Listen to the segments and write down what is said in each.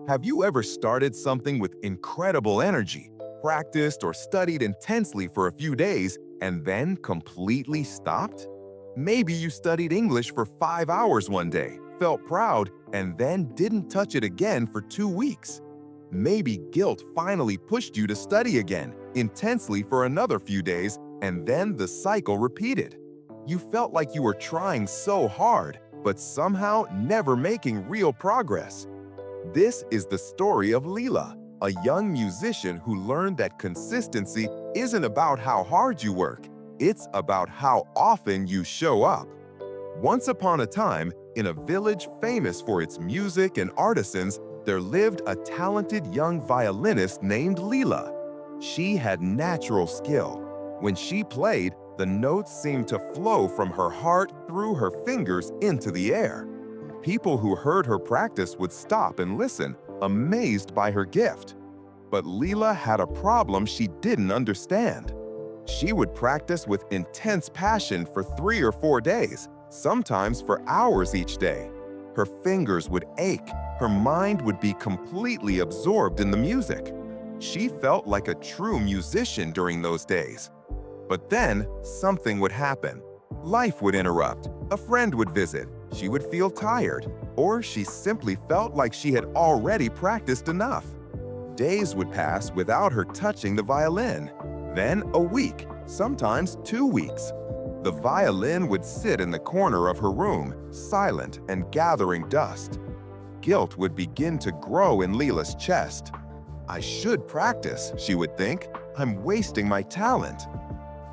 Have you ever started something with incredible energy, practiced or studied intensely for a few days, and then completely stopped? Maybe you studied English for 5 hours one day, felt proud, and then didn't touch it again for 2 weeks. Maybe guilt finally pushed you to study again, intensely for another few days, and then the cycle repeated. You felt like you were trying so hard, but somehow never making real progress. This is the story of Lila, a young musician who learned that consistency isn't about how hard you work, it's about how often you show up. Once upon a time, in a village famous for its music and artisans, there lived a talented young violinist named Lila. She had natural skill. When she played, the notes seemed to flow from her heart through her fingers into the air. People who heard her practice would stop and listen, amazed by her gift. But Lila had a problem she didn't understand. She would practice with intense passion for 3 or 4 days, sometimes for hours each day. Her fingers would ache, her mind would be completely absorbed in the music. She felt like a true musician during those days. But then, something would happen. Life would interrupt, a friend would visit, she would feel tired, or she simply felt like she had already practiced enough. Days would pass without her touching the violin. Then a week, sometimes 2 weeks. The violin would sit in the corner of her room, silent and gathering dust. Guilt would begin to grow in Lila's chest. I should practice, she would think. I'm wasting my talent.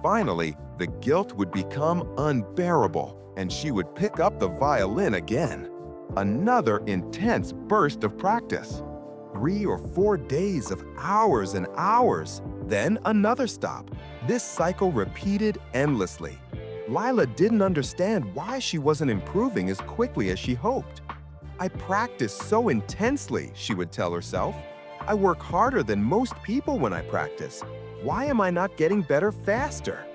Finally, the guilt would become unbearable, and she would pick up the violin again. Another intense burst of practice. 3 or 4 days of hours and hours, then another stop. This cycle repeated endlessly. Lila didn't understand why she wasn't improving as quickly as she hoped. I practice so intensely, she would tell herself. I work harder than most people when I practice. Why am I not getting better faster?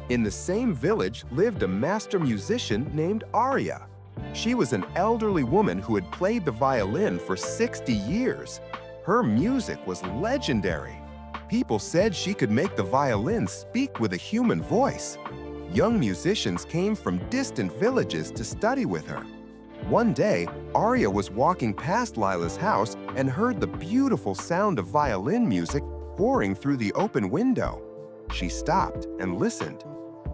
In the same village lived a master musician named Arya. She was an elderly woman who had played the violin for 60 years. Her music was legendary. People said she could make the violin speak with a human voice. Young musicians came from distant villages to study with her. One day, Arya was walking past Lila's house and heard the beautiful sound of violin music pouring through the open window. She stopped and listened.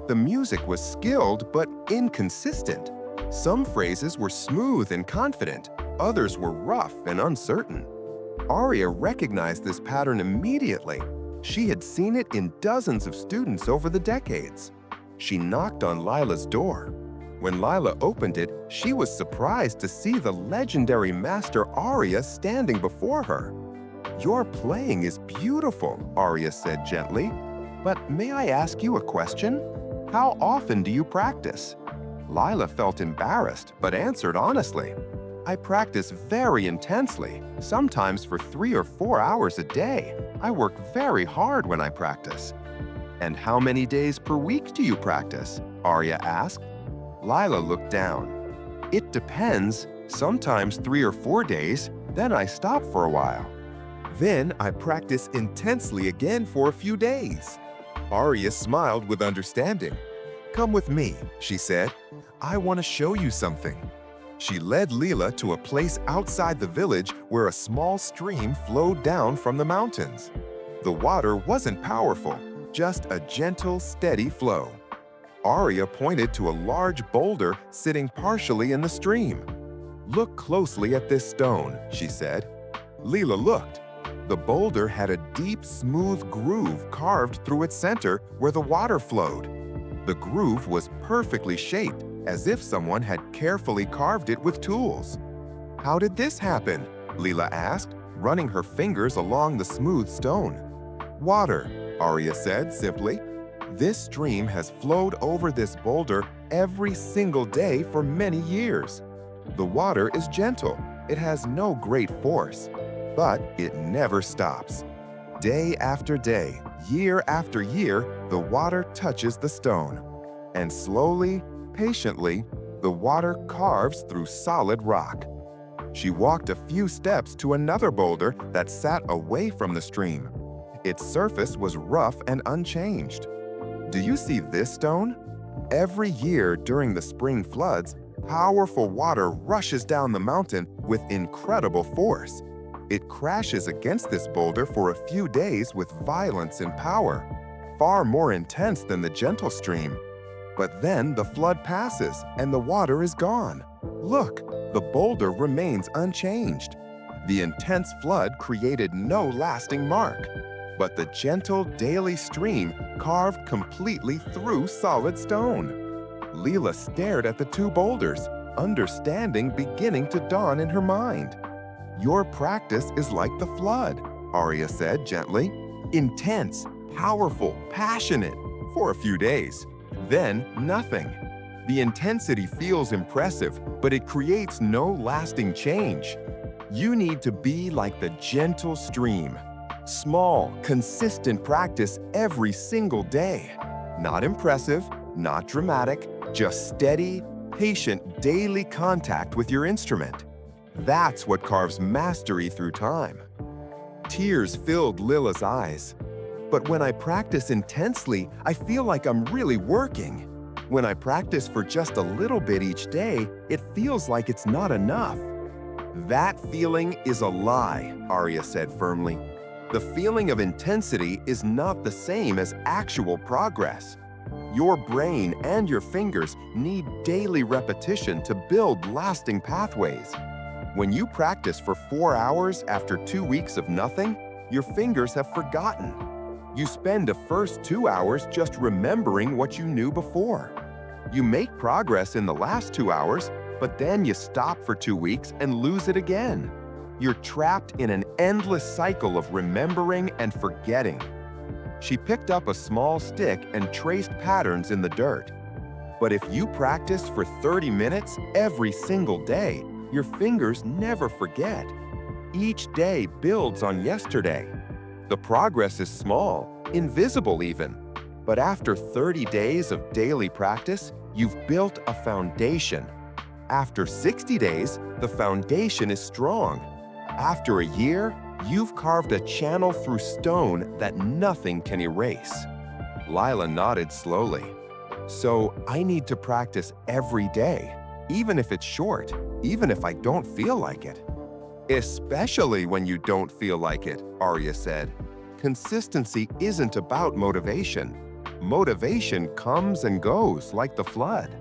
The music was skilled but inconsistent. Some phrases were smooth and confident, others were rough and uncertain. Arya recognized this pattern immediately. She had seen it in dozens of students over the decades. She knocked on Lila's door. When Lila opened it, she was surprised to see the legendary master Arya standing before her. "Your playing is beautiful," Arya said gently. "But may I ask you a question? How often do you practice?" Lila felt embarrassed, but answered honestly, "I practice very intensely, sometimes for 3 or 4 hours a day. I work very hard when I practice." "And how many days per week do you practice?" Arya asked. Lila looked down. "It depends, sometimes 3 or 4 days, then I stop for a while. Then I practice intensely again for a few days." Arya smiled with understanding. "Come with me," she said. "I want to show you something." She led Lila to a place outside the village where a small stream flowed down from the mountains. The water wasn't powerful, just a gentle, steady flow. Arya pointed to a large boulder sitting partially in the stream. "Look closely at this stone," she said. Lila looked. The boulder had a deep, smooth groove carved through its center where the water flowed. The groove was perfectly shaped, as if someone had carefully carved it with tools. "How did this happen?" Lila asked, running her fingers along the smooth stone. "Water," Arya said simply. "This stream has flowed over this boulder every single day for many years. The water is gentle, it has no great force, but it never stops. Day after day, year after year, the water touches the stone. And slowly, patiently, the water carves through solid rock." She walked a few steps to another boulder that sat away from the stream. Its surface was rough and unchanged. Do you see this stone? Every year during the spring floods, powerful water rushes down the mountain with incredible force. It crashes against this boulder for a few days with violence and power, far more intense than the gentle stream. But then the flood passes and the water is gone. Look, the boulder remains unchanged. The intense flood created no lasting mark, but the gentle daily stream carved completely through solid stone. Lila stared at the two boulders, understanding beginning to dawn in her mind. Your practice is like the flood, Arya said gently. Intense, powerful, passionate, for a few days. Then nothing. The intensity feels impressive, but it creates no lasting change. You need to be like the gentle stream. Small, consistent practice every single day. Not impressive, not dramatic, just steady, patient daily contact with your instrument. That's what carves mastery through time. Tears filled Lila's eyes. But when I practice intensely, I feel like I'm really working. When I practice for just a little bit each day, it feels like it's not enough. That feeling is a lie, Arya said firmly. The feeling of intensity is not the same as actual progress. Your brain and your fingers need daily repetition to build lasting pathways. When you practice for 4 hours after 2 weeks of nothing, your fingers have forgotten. You spend the first 2 hours just remembering what you knew before. You make progress in the last 2 hours, but then you stop for 2 weeks and lose it again. You're trapped in an endless cycle of remembering and forgetting. She picked up a small stick and traced patterns in the dirt. But if you practice for 30 minutes every single day, your fingers never forget. Each day builds on yesterday. The progress is small, invisible even. But after 30 days of daily practice, you've built a foundation. After 60 days, the foundation is strong. After a year, you've carved a channel through stone that nothing can erase. Lila nodded slowly. So I need to practice every day, even if it's short, even if I don't feel like it. Especially when you don't feel like it, Arya said. Consistency isn't about motivation. Motivation comes and goes like the flood.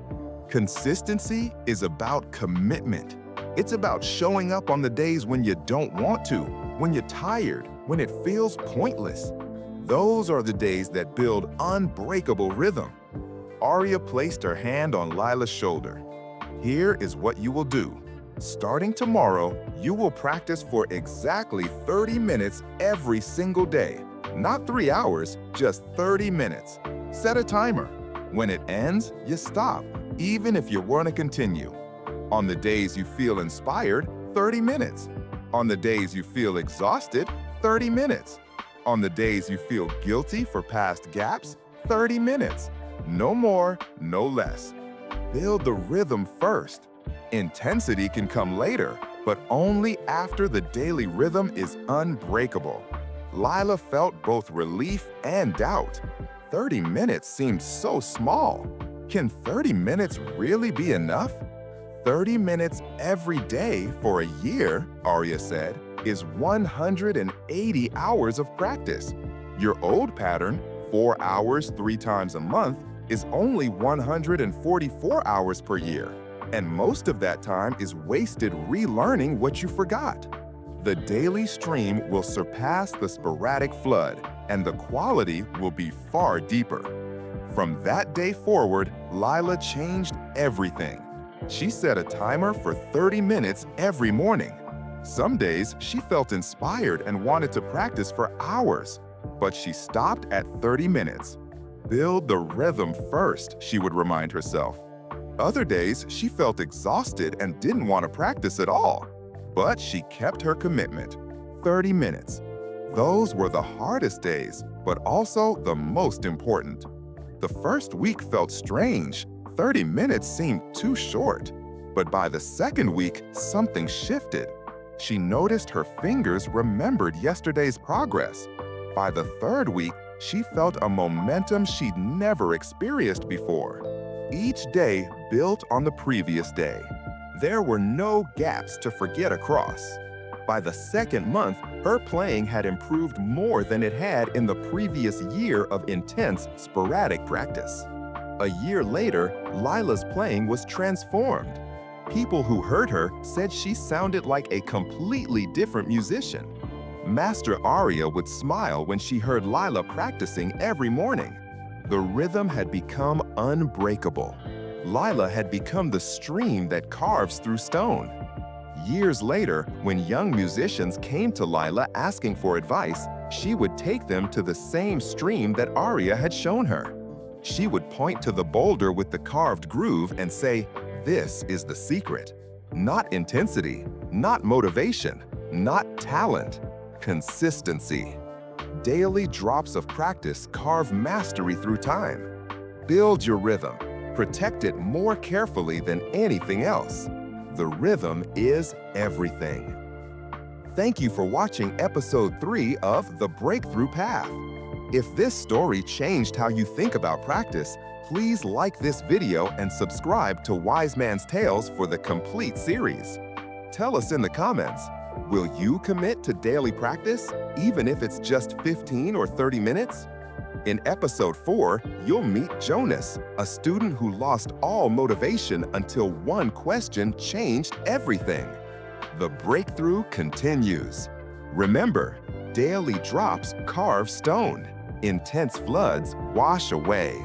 Consistency is about commitment. It's about showing up on the days when you don't want to, when you're tired, when it feels pointless. Those are the days that build unbreakable rhythm. Arya placed her hand on Lila's shoulder. Here is what you will do. Starting tomorrow, you will practice for exactly 30 minutes every single day. Not 3 hours, just 30 minutes. Set a timer. When it ends, you stop, even if you want to continue. On the days you feel inspired, 30 minutes. On the days you feel exhausted, 30 minutes. On the days you feel guilty for past gaps, 30 minutes. No more, no less. Build the rhythm first. Intensity can come later, but only after the daily rhythm is unbreakable. Lila felt both relief and doubt. 30 minutes seemed so small. Can 30 minutes really be enough? 30 minutes every day for a year, Arya said, is 180 hours of practice. Your old pattern, 4 hours 3 times a month, is only 144 hours per year. And most of that time is wasted relearning what you forgot. The daily stream will surpass the sporadic flood, and the quality will be far deeper. From that day forward, Lila changed everything. She set a timer for 30 minutes every morning. Some days, she felt inspired and wanted to practice for hours, but she stopped at 30 minutes. Build the rhythm first, she would remind herself. Other days, she felt exhausted and didn't want to practice at all, but she kept her commitment. 30 minutes. Those were the hardest days, but also the most important. The first week felt strange. 30 minutes seemed too short. But by the second week, something shifted. She noticed her fingers remembered yesterday's progress. By the third week, she felt a momentum she'd never experienced before. Each day built on the previous day. There were no gaps to forget across. By the second month, her playing had improved more than it had in the previous year of intense, sporadic practice. A year later, Lila's playing was transformed. People who heard her said she sounded like a completely different musician. Master Aria would smile when she heard Lila practicing every morning. The rhythm had become unbreakable. Lila had become the stream that carves through stone. Years later, when young musicians came to Lila asking for advice, she would take them to the same stream that Aria had shown her. She would point to the boulder with the carved groove and say, "This is the secret." Not intensity, not motivation, not talent, consistency. Daily drops of practice carve mastery through time. Build your rhythm. Protect it more carefully than anything else. The rhythm is everything. Thank you for watching episode 3 of The Breakthrough Path. If this story changed how you think about practice, please like this video and subscribe to Wise Man's Tales for the complete series. Tell us in the comments, will you commit to daily practice, even if it's just 15 or 30 minutes? In episode 4, you'll meet Jonas, a student who lost all motivation until one question changed everything. The breakthrough continues. Remember, daily drops carve stone. Intense floods wash away.